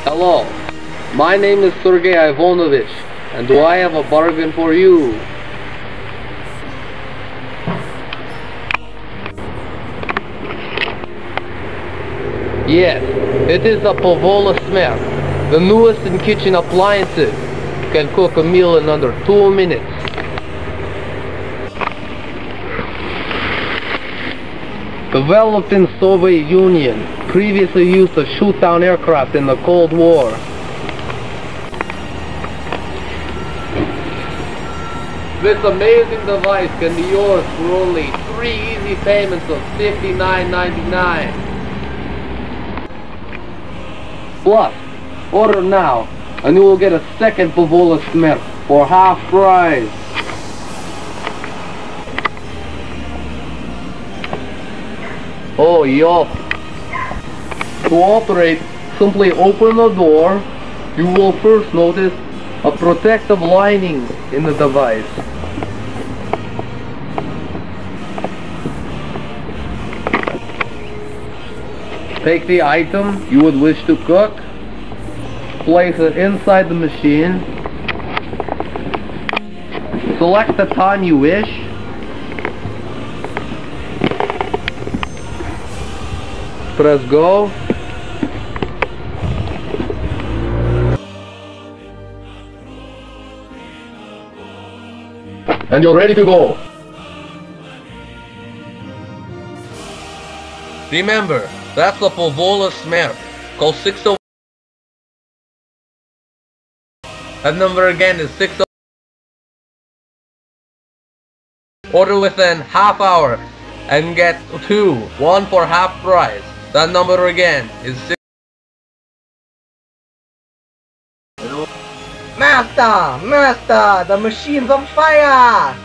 Hello, my name is Sergey Ivanovich, and do I have a bargain for you? Yes, it is a Povola Smer, the newest in kitchen appliances. Can cook a meal in under 2 minutes. Developed in Soviet Union, previously used to shoot down aircraft in the Cold War. This amazing device can be yours for only 3 easy payments of $59.99. Plus, order now, and you will get a second Povola Smer for half price. Oh, yup. To operate, simply open the door. You will first notice a protective lining in the device. Take the item you would wish to cook, place it inside the machine, select the time you wish, press go, and you're ready to go. Remember, that's the Povola Smer. Call 60. That number again is 60. Order within half hour and get 2, 1 for half price. That number again is 6. Master, the machine's on fire!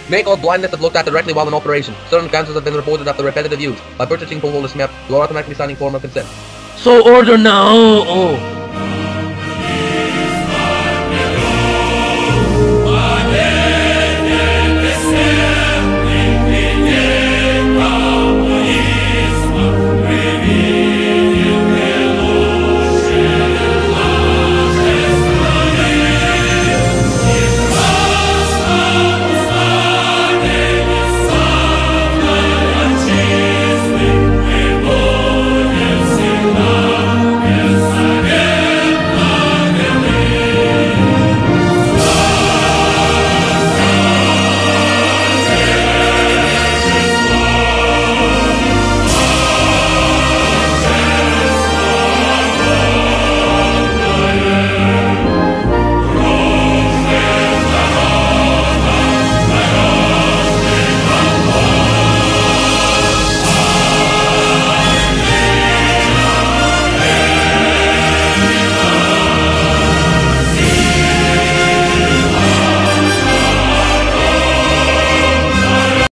Make all blind lists looked at directly while in operation. Certain cancers have been reported after repetitive use. By purchasing Povola Smer, you are automatically signing form of consent. So order now! Oh.